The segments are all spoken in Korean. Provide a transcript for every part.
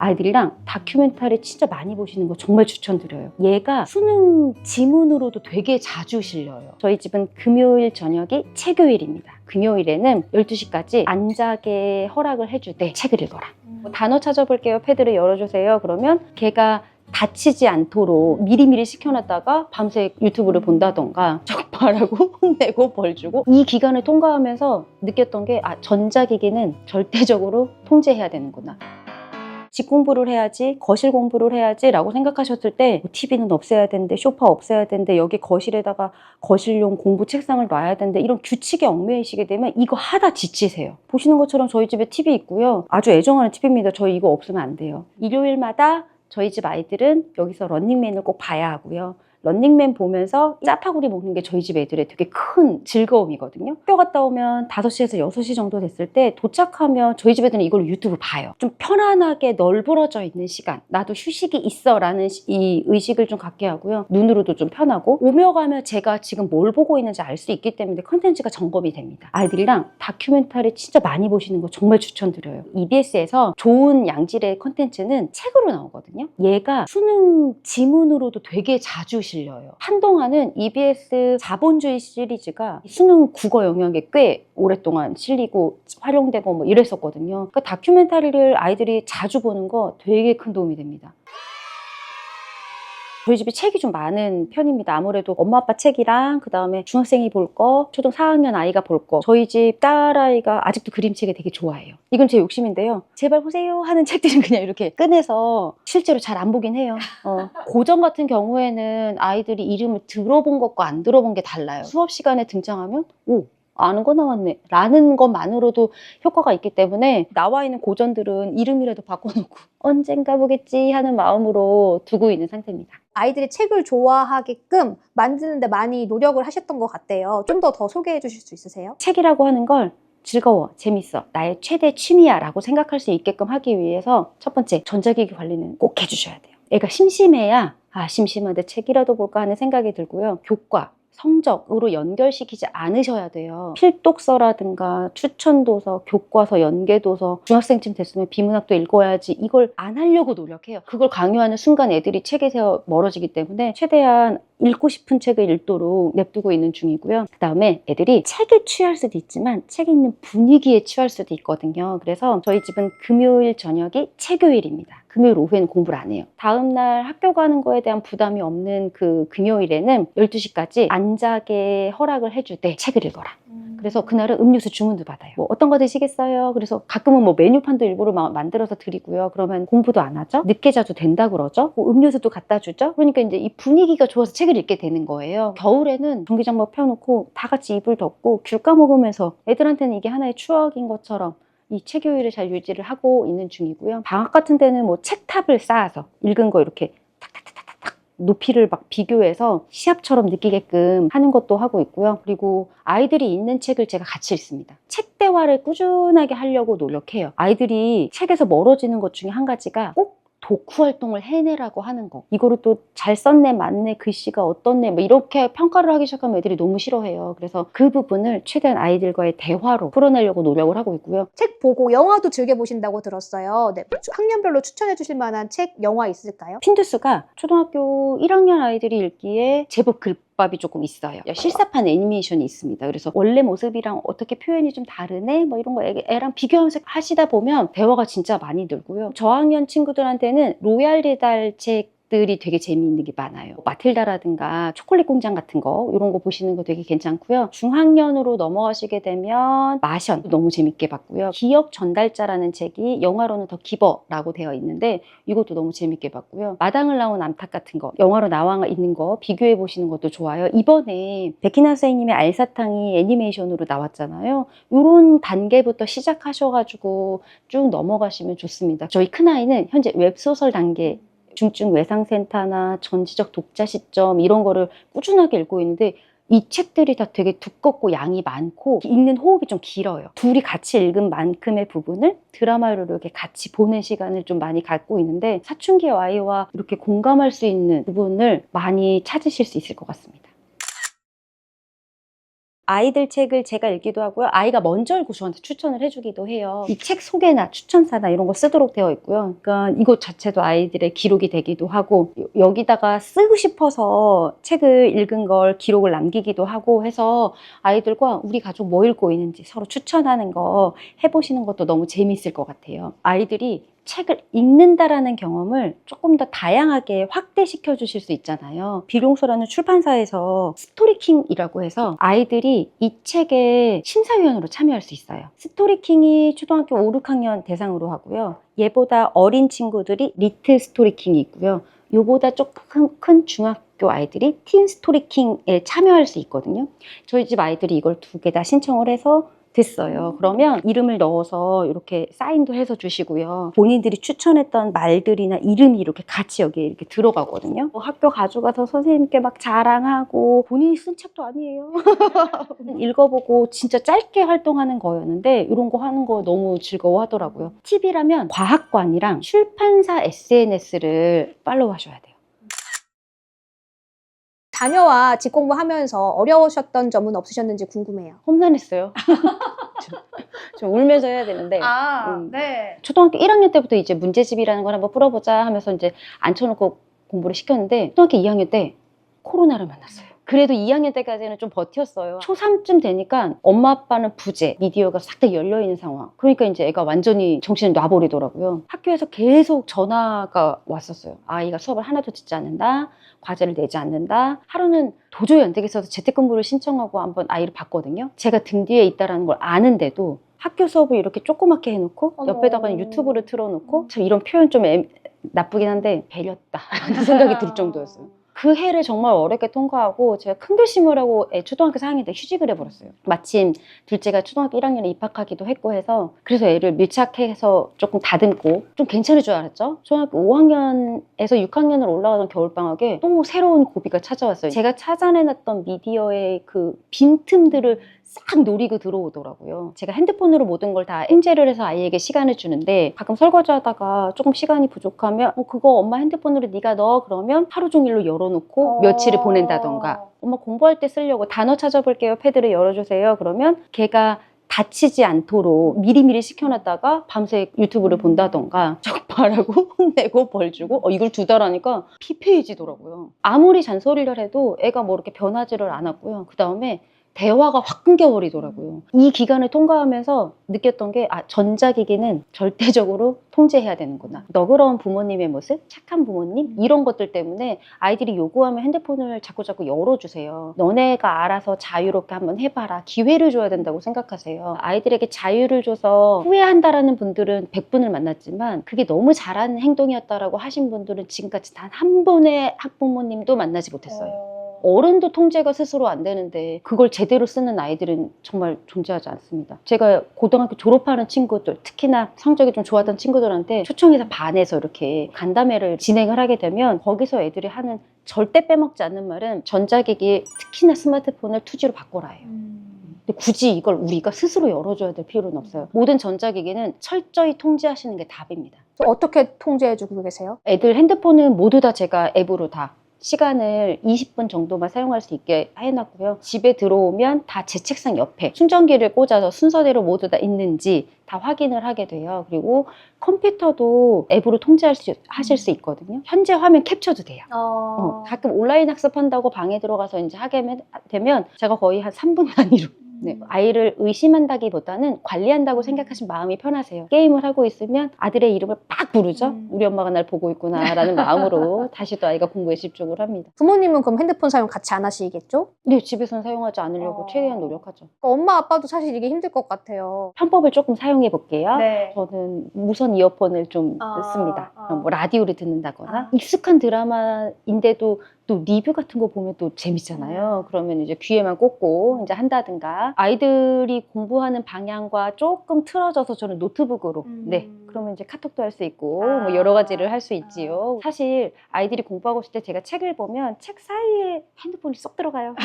아이들이랑 다큐멘터리 진짜 많이 보시는 거 정말 추천드려요. 얘가 수능 지문으로도 되게 자주 실려요. 저희 집은 금요일 저녁이 책요일입니다. 금요일에는 12시까지 안 자게 허락을 해주되 책을 읽어라. 단어 찾아볼게요. 패드를 열어주세요. 그러면 걔가 다치지 않도록 미리미리 시켜놨다가 밤새 유튜브를 본다던가 적발하고 혼내고 벌 주고, 이 기간을 통과하면서 느꼈던 게 전자기기는 절대적으로 통제해야 되는구나. 집 공부를 해야지, 거실 공부를 해야지 라고 생각하셨을 때 TV는 없애야 되는데, 소파 없애야 되는데, 여기 거실에다가 거실용 공부 책상을 놔야 되는데, 이런 규칙에 얽매이시게 되면 이거 하다 지치세요. 보시는 것처럼 저희 집에 TV 있고요. 아주 애정하는 TV입니다. 저희 이거 없으면 안 돼요. 일요일마다 저희 집 아이들은 여기서 런닝맨을 꼭 봐야 하고요. 런닝맨 보면서 짜파구리 먹는 게 저희 집 애들의 되게 큰 즐거움이거든요. 학교 갔다 오면 5시에서 6시 정도 됐을 때 도착하면 저희 집 애들은 이걸 유튜브 봐요. 좀 편안하게 널브러져 있는 시간, 나도 휴식이 있어 라는 이 의식을 좀 갖게 하고요. 눈으로도 좀 편하고, 오며 가며 제가 지금 뭘 보고 있는지 알 수 있기 때문에 컨텐츠가 점검이 됩니다. 아이들이랑 다큐멘터리 진짜 많이 보시는 거 정말 추천드려요. EBS에서 좋은 양질의 컨텐츠는 책으로 나오거든요. 얘가 수능 지문으로도 되게 자주 실려요. 한동안은 EBS 자본주의 시리즈가 수능 국어 영역에 꽤 오랫동안 실리고 활용되고 뭐 이랬었거든요. 그러니까 다큐멘터리를 아이들이 자주 보는 거 되게 큰 도움이 됩니다. 저희 집에 책이 좀 많은 편입니다. 아무래도 엄마 아빠 책이랑, 그 다음에 중학생이 볼 거, 초등 4학년 아이가 볼 거. 저희 집 딸아이가 아직도 그림책을 되게 좋아해요. 이건 제 욕심인데요. 제발 보세요 하는 책들은 그냥 이렇게 꺼내서 실제로 잘 안 보긴 해요. 고전 같은 경우에는 아이들이 이름을 들어본 것과 안 들어본 게 달라요. 수업 시간에 등장하면 오, 아는 거 나왔네 라는 것만으로도 효과가 있기 때문에 나와 있는 고전들은 이름이라도 바꿔놓고 언젠가 보겠지 하는 마음으로 두고 있는 상태입니다. 아이들이 책을 좋아하게끔 만드는데 많이 노력을 하셨던 것 같아요. 좀 더 소개해 주실 수 있으세요? 책이라고 하는 걸 즐거워, 재밌어, 나의 최대 취미야 라고 생각할 수 있게끔 하기 위해서 첫 번째, 전자기기 관리는 꼭 해주셔야 돼요. 애가 심심해야 심심한데 책이라도 볼까 하는 생각이 들고요. 교과, 성적으로 연결시키지 않으셔야 돼요. 필독서라든가 추천도서, 교과서, 연계도서, 중학생쯤 됐으면 비문학도 읽어야지, 이걸 안 하려고 노력해요. 그걸 강요하는 순간 애들이 책에서 멀어지기 때문에 최대한 읽고 싶은 책을 읽도록 냅두고 있는 중이고요. 그 다음에 애들이 책에 취할 수도 있지만 책 읽는 분위기에 취할 수도 있거든요. 그래서 저희 집은 금요일 저녁이 책요일입니다. 금요일 오후에는 공부를 안 해요. 다음날 학교 가는 거에 대한 부담이 없는 그 금요일에는 12시까지 안 자게 허락을 해주되 책을 읽어라. 그래서 그날은 음료수 주문도 받아요. 뭐 어떤 거 드시겠어요? 그래서 가끔은 뭐 메뉴판도 일부러 만들어서 드리고요. 그러면 공부도 안 하죠? 늦게 자도 된다 그러죠? 뭐 음료수도 갖다 주죠? 그러니까 이제 이 분위기가 좋아서 책을 읽게 되는 거예요. 겨울에는 전기장막 펴놓고 다 같이 이불 덮고 귤 까먹으면서, 애들한테는 이게 하나의 추억인 것처럼 이 책요일을 잘 유지를 하고 있는 중이고요. 방학 같은 데는 뭐 책탑을 쌓아서 읽은 거 이렇게 탁탁탁탁탁 높이를 막 비교해서 시합처럼 느끼게끔 하는 것도 하고 있고요. 그리고 아이들이 읽는 책을 제가 같이 읽습니다. 책 대화를 꾸준하게 하려고 노력해요. 아이들이 책에서 멀어지는 것 중에 한 가지가 꼭 독후 활동을 해내라고 하는 거. 이거를 또 잘 썼네, 맞네, 글씨가 어떻네, 뭐 이렇게 평가를 하기 시작하면 애들이 너무 싫어해요. 그래서 그 부분을 최대한 아이들과의 대화로 풀어내려고 노력을 하고 있고요. 책 보고 영화도 즐겨보신다고 들었어요. 네, 학년별로 추천해 주실 만한 책, 영화 있을까요? 핀두스가 초등학교 1학년 아이들이 읽기에 제법 글밥이 조금 있어요. 실사판 애니메이션이 있습니다. 그래서 원래 모습이랑 어떻게 표현이 좀 다르네? 뭐 이런 거 애랑 비교하면서 하시다 보면 대화가 진짜 많이 늘고요. 저학년 친구들한테는 로얄 리달 책들이 되게 재미있는 게 많아요. 마틸다라든가 초콜릿 공장 같은 거, 이런 거 보시는 거 되게 괜찮고요. 중학년으로 넘어가시게 되면 마션 너무 재밌게 봤고요. 기억 전달자라는 책이 영화로는 더 기버라고 되어 있는데 이것도 너무 재밌게 봤고요. 마당을 나온 암탉 같은 거, 영화로 나와 있는 거 비교해 보시는 것도 좋아요. 이번에 백희나 선생님의 알사탕이 애니메이션으로 나왔잖아요. 이런 단계부터 시작하셔가지고 쭉 넘어가시면 좋습니다. 저희 큰아이는 현재 웹소설 단계, 중증 외상센터나 전지적 독자 시점 이런 거를 꾸준하게 읽고 있는데, 이 책들이 다 되게 두껍고 양이 많고 읽는 호흡이 좀 길어요. 둘이 같이 읽은 만큼의 부분을 드라마로 이렇게 같이 보는 시간을 좀 많이 갖고 있는데, 사춘기 아이와 이렇게 공감할 수 있는 부분을 많이 찾으실 수 있을 것 같습니다. 아이들 책을 제가 읽기도 하고요. 아이가 먼저 읽고 저한테 추천을 해주기도 해요. 이 책 소개나 추천사나 이런 거 쓰도록 되어 있고요. 그러니까 이것 자체도 아이들의 기록이 되기도 하고 여기다가 쓰고 싶어서 책을 읽은 걸 기록을 남기기도 하고 해서 아이들과 우리 가족 뭐 읽고 있는지 서로 추천하는 거 해보시는 것도 너무 재미있을 것 같아요. 아이들이 책을 읽는다라는 경험을 조금 더 다양하게 확대시켜 주실 수 있잖아요. 비룡소라는 출판사에서 스토리킹이라고 해서 아이들이 이 책의 심사위원으로 참여할 수 있어요. 스토리킹이 초등학교 5, 6학년 대상으로 하고요. 얘보다 어린 친구들이 리틀 스토리킹이 있고요. 요보다 조금 큰 중학교 아이들이 틴 스토리킹에 참여할 수 있거든요. 저희 집 아이들이 이걸 2개 다 신청을 해서 됐어요. 그러면 이름을 넣어서 이렇게 사인도 해서 주시고요. 본인들이 추천했던 말들이나 이름이 이렇게 같이 여기에 이렇게 들어가거든요. 학교 가져가서 선생님께 막 자랑하고 본인이 쓴 책도 아니에요. 읽어보고 진짜 짧게 활동하는 거였는데 이런 거 하는 거 너무 즐거워하더라고요. 팁이라면 과학관이랑 출판사 SNS를 팔로우 하셔야 돼요. 자녀와 집 공부하면서 어려우셨던 점은 없으셨는지 궁금해요. 험난했어요. 좀 울면서 해야 되는데 네. 초등학교 1학년 때부터 이제 문제집이라는 걸 한번 풀어보자 하면서 이제 앉혀놓고 공부를 시켰는데 초등학교 2학년 때 코로나를 만났어요. 그래도 2학년 때까지는 좀 버텼어요. 초3쯤 되니까 엄마 아빠는 부재, 미디어가 싹 다 열려있는 상황. 그러니까 이제 애가 완전히 정신을 놔버리더라고요. 학교에서 계속 전화가 왔었어요. 아이가 수업을 하나도 듣지 않는다. 과제를 내지 않는다. 하루는 도저히 안 되겠어서 재택근무를 신청하고 한번 아이를 봤거든요. 제가 등 뒤에 있다는 걸 아는데도 학교 수업을 이렇게 조그맣게 해놓고 옆에다가 유튜브를 틀어놓고 참 이런 표현 좀 나쁘긴 한데 배렸다라는 생각이 들 정도였어요. 그 해를 정말 어렵게 통과하고 제가 큰 결심을 하고 초등학교 4학년 때 휴직을 해버렸어요. 마침 둘째가 초등학교 1학년에 입학하기도 했고 해서 그래서 애를 밀착해서 조금 다듬고 좀 괜찮을 줄 알았죠. 초등학교 5학년에서 6학년으로 올라가던 겨울방학에 또 새로운 고비가 찾아왔어요. 제가 찾아내놨던 미디어의 그 빈틈들을 싹 노리고 들어오더라고요. 제가 핸드폰으로 모든 걸 다 인제를 해서 아이에게 시간을 주는데 가끔 설거지 하다가 조금 시간이 부족하면 그거 엄마 핸드폰으로 네가 넣어 그러면 하루 종일로 열어놓고 며칠을 보낸다던가 엄마 공부할 때 쓰려고 단어 찾아볼게요. 패드를 열어주세요. 그러면 걔가 다치지 않도록 미리미리 시켜놨다가 밤새 유튜브를 본다던가 적발하고 혼내고 벌 주고 이걸 2달 하니까 피폐해지더라고요. 아무리 잔소리를 해도 애가 뭐 이렇게 변하지를 않았고요. 그 다음에 대화가 확 끊겨버리더라고요. 이 기간을 통과하면서 느꼈던 게 전자기기는 절대적으로 통제해야 되는구나. 너그러운 부모님의 모습, 착한 부모님 이런 것들 때문에 아이들이 요구하면 핸드폰을 자꾸 열어주세요. 너네가 알아서 자유롭게 한번 해봐라. 기회를 줘야 된다고 생각하세요. 아이들에게 자유를 줘서 후회한다라는 분들은 100분을 만났지만 그게 너무 잘하는 행동이었다라고 하신 분들은 지금까지 단 한 분의 학부모님도 만나지 못했어요. 어른도 통제가 스스로 안 되는데 그걸 제대로 쓰는 아이들은 정말 존재하지 않습니다. 제가 고등학교 졸업하는 친구들, 특히나 성적이 좀 좋았던 친구들한테 초청해서 반에서 이렇게 간담회를 진행을 하게 되면 거기서 애들이 하는 절대 빼먹지 않는 말은 전자기기, 특히나 스마트폰을 2G로 바꿔라예요. 근데 굳이 이걸 우리가 스스로 열어줘야 될 필요는 없어요. 모든 전자기기는 철저히 통제하시는 게 답입니다. 어떻게 통제해주고 계세요? 애들 핸드폰은 모두 다 제가 앱으로 다 시간을 20분 정도만 사용할 수 있게 해놨고요. 집에 들어오면 다 제 책상 옆에 충전기를 꽂아서 순서대로 모두 다 있는지 다 확인을 하게 돼요. 그리고 컴퓨터도 앱으로 하실 수 있거든요. 현재 화면 캡처도 돼요. 가끔 온라인 학습한다고 방에 들어가서 이제 하게 되면 제가 거의 한 3분 단위로 네, 아이를 의심한다기보다는 관리한다고 생각하시면 마음이 편하세요. 게임을 하고 있으면 아들의 이름을 막 부르죠. 우리 엄마가 날 보고 있구나 라는 마음으로 다시 또 아이가 공부에 집중을 합니다. 부모님은 그럼 핸드폰 사용 같이 안 하시겠죠? 네, 집에서는 사용하지 않으려고 최대한 노력하죠. 엄마 아빠도 사실 이게 힘들 것 같아요. 편법을 조금 사용해 볼게요. 네. 저는 무선 이어폰을 좀 씁니다. 뭐 라디오를 듣는다거나 익숙한 드라마인데도 또 리뷰 같은 거 보면 또 재밌잖아요. 그러면 이제 귀에만 꽂고 이제 한다든가 아이들이 공부하는 방향과 조금 틀어져서 저는 노트북으로 네 그러면 이제 카톡도 할 수 있고 뭐 여러 가지를 할 수 있지요. 사실 아이들이 공부하고 있을 때 제가 책을 보면 책 사이에 핸드폰이 쏙 들어가요.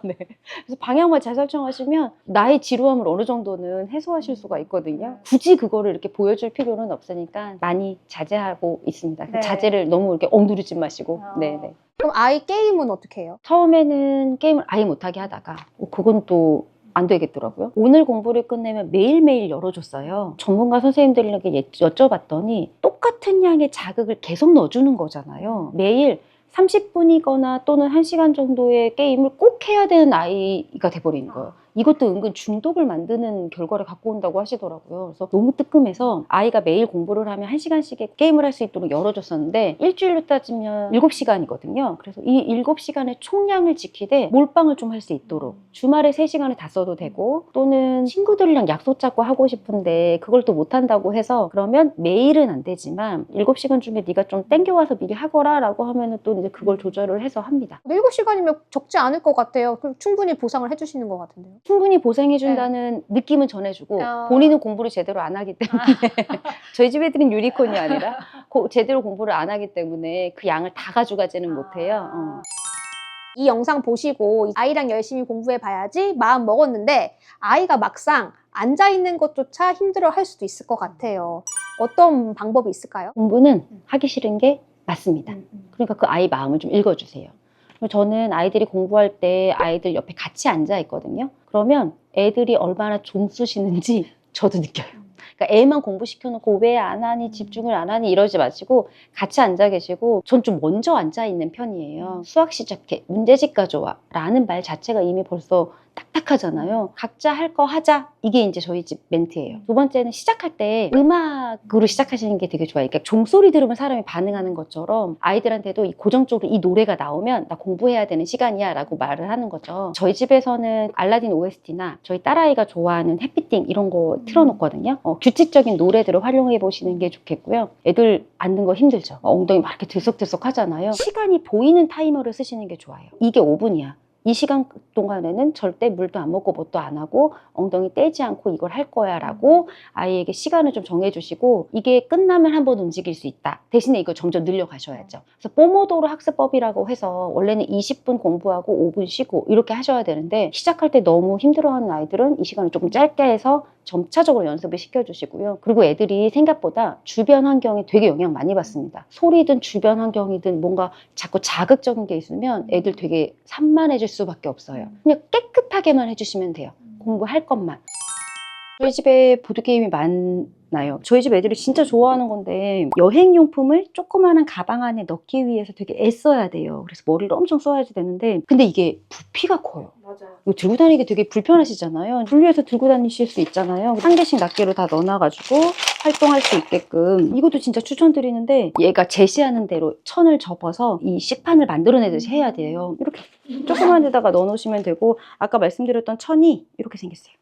네. 그래서 방향만 잘 설정하시면 나의 지루함을 어느 정도는 해소하실 수가 있거든요. 굳이 그거를 이렇게 보여줄 필요는 없으니까 많이 자제하고 있습니다. 네. 자제를 너무 이렇게 억누르지 마시고. 네네. 그럼 아이 게임은 어떻게 해요? 처음에는 게임을 아예 못하게 하다가 그건 또 안 되겠더라고요. 오늘 공부를 끝내면 매일매일 열어줬어요. 전문가 선생님들에게 여쭤봤더니 똑같은 양의 자극을 계속 넣어주는 거잖아요. 매일 30분이거나 또는 1시간 정도의 게임을 꼭 해야 되는 아이가 돼버리는 거예요. 이것도 은근 중독을 만드는 결과를 갖고 온다고 하시더라고요. 그래서 너무 뜨끔해서 아이가 매일 공부를 하면 1시간씩의 게임을 할 수 있도록 열어줬었는데 일주일로 따지면 7시간이거든요. 그래서 이 7시간의 총량을 지키되 몰빵을 좀 할 수 있도록 주말에 3시간을 다 써도 되고 또는 친구들이랑 약속 잡고 하고 싶은데 그걸 또 못한다고 해서 그러면 매일은 안 되지만 7시간 중에 네가 좀 땡겨와서 미리 하거라 라고 하면은 또 이제 그걸 조절을 해서 합니다. 7시간이면 적지 않을 것 같아요. 그럼 충분히 보상을 해주시는 것 같은데요. 충분히 보상해준다는 느낌은 전해주고 본인은 공부를 제대로 안 하기 때문에 저희 집 애들은 유니콘이 아니라 제대로 공부를 안 하기 때문에 그 양을 다 가져가지는 못해요. 이 영상 보시고 아이랑 열심히 공부해 봐야지 마음 먹었는데 아이가 막상 앉아있는 것조차 힘들어 할 수도 있을 것 같아요. 어떤 방법이 있을까요? 공부는 하기 싫은 게 맞습니다. 그러니까 그 아이 마음을 좀 읽어주세요. 저는 아이들이 공부할 때 아이들 옆에 같이 앉아 있거든요. 그러면 애들이 얼마나 좀 쑤시는지 저도 느껴요. 그러니까 애만 공부시켜놓고 왜 안 하니 집중을 안 하니 이러지 마시고 같이 앉아 계시고 전 좀 먼저 앉아 있는 편이에요. 수학 시작해 문제집 가져와 라는 말 자체가 이미 벌써 딱딱하잖아요. 각자 할 거 하자 이게 이제 저희 집 멘트예요. 두 번째는 시작할 때 음악으로 시작하시는 게 되게 좋아요. 그러니까 종소리 들으면 사람이 반응하는 것처럼 아이들한테도 고정적으로 이 노래가 나오면 나 공부해야 되는 시간이야 라고 말을 하는 거죠. 저희 집에서는 알라딘 OST나 저희 딸아이가 좋아하는 해피띵 이런 거 틀어놓거든요. 규칙적인 노래들을 활용해 보시는 게 좋겠고요. 애들 앉는 거 힘들죠. 엉덩이 막 이렇게 들썩들썩 하잖아요. 시간이 보이는 타이머를 쓰시는 게 좋아요. 이게 5분이야. 이 시간 동안에는 절대 물도 안 먹고 뭣도 안 하고 엉덩이 떼지 않고 이걸 할 거야 라고 아이에게 시간을 좀 정해주시고 이게 끝나면 한번 움직일 수 있다. 대신에 이거 점점 늘려가셔야죠. 그래서 포모도로 학습법이라고 해서 원래는 20분 공부하고 5분 쉬고 이렇게 하셔야 되는데 시작할 때 너무 힘들어하는 아이들은 이 시간을 조금 짧게 해서 점차적으로 연습을 시켜주시고요. 그리고 애들이 생각보다 주변 환경에 되게 영향 많이 받습니다. 소리든 주변 환경이든 뭔가 자꾸 자극적인 게 있으면 애들 되게 산만해질 수밖에 없어요. 그냥 깨끗하게만 해주시면 돼요. 공부할 것만. 저희 집에 보드게임이 많나요? 저희 집 애들이 진짜 좋아하는 건데 여행용품을 조그마한 가방 안에 넣기 위해서 되게 애써야 돼요. 그래서 머리를 엄청 써야지 되는데 근데 이게 부피가 커요. 맞아요. 이거 들고 다니기 되게 불편하시잖아요. 분리해서 들고 다니실 수 있잖아요. 한 개씩 낱개로 다 넣어놔가지고 활동할 수 있게끔 이것도 진짜 추천드리는데 얘가 제시하는 대로 천을 접어서 이 식판을 만들어내듯이 해야 돼요. 이렇게 조그만 데다가 넣어놓으시면 되고 아까 말씀드렸던 천이 이렇게 생겼어요.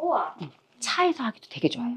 우와. 차에서 하기도 되게 좋아요.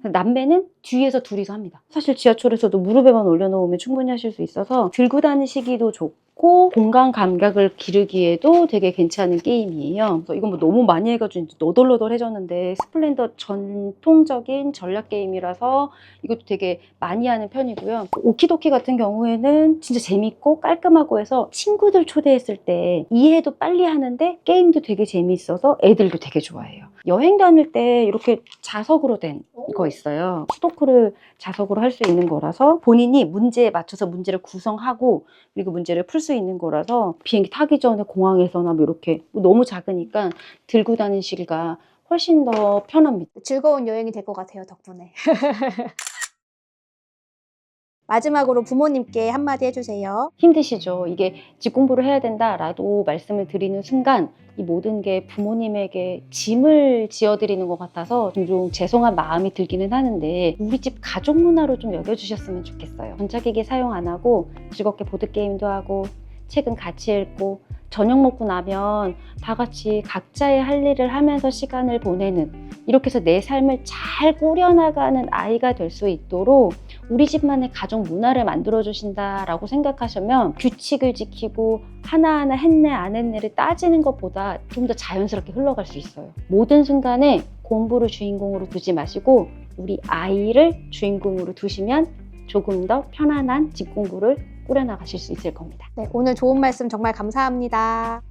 남매는 뒤에서 둘이서 합니다. 사실 지하철에서도 무릎에만 올려놓으면 충분히 하실 수 있어서 들고 다니시기도 좋고 공간 감각을 기르기에도 되게 괜찮은 게임이에요. 그래서 이건 뭐 너무 많이 해가지고 너덜너덜해졌는데 스플렌더 전통적인 전략 게임이라서 이것도 되게 많이 하는 편이고요. 오키도키 같은 경우에는 진짜 재밌고 깔끔하고 해서 친구들 초대했을 때 이해도 빨리 하는데 게임도 되게 재미있어서 애들도 되게 좋아해요. 여행 다닐 때 이렇게 자석으로 된 거 있어요. 수도크를 자석으로 할 수 있는 거라서 본인이 문제에 맞춰서 문제를 구성하고 그리고 문제를 풀 수 있는 거라서 비행기 타기 전에 공항에서나 뭐 이렇게 너무 작으니까 들고 다니시기가 훨씬 더 편합니다. 즐거운 여행이 될 것 같아요, 덕분에. 마지막으로 부모님께 한마디 해주세요. 힘드시죠? 이게 집 공부를 해야 된다라고 말씀을 드리는 순간 이 모든 게 부모님에게 짐을 지어드리는 것 같아서 좀 죄송한 마음이 들기는 하는데 우리 집 가족 문화로 좀 여겨주셨으면 좋겠어요. 전자기기 사용 안 하고 즐겁게 보드게임도 하고 책은 같이 읽고 저녁 먹고 나면 다 같이 각자의 할 일을 하면서 시간을 보내는 이렇게 해서 내 삶을 잘 꾸려나가는 아이가 될 수 있도록 우리 집만의 가족 문화를 만들어주신다라고 생각하시면 규칙을 지키고 하나하나 했네 안 했네를 따지는 것보다 좀 더 자연스럽게 흘러갈 수 있어요. 모든 순간에 공부를 주인공으로 두지 마시고 우리 아이를 주인공으로 두시면 조금 더 편안한 집 공부를 꾸려나가실 수 있을 겁니다. 네, 오늘 좋은 말씀 정말 감사합니다.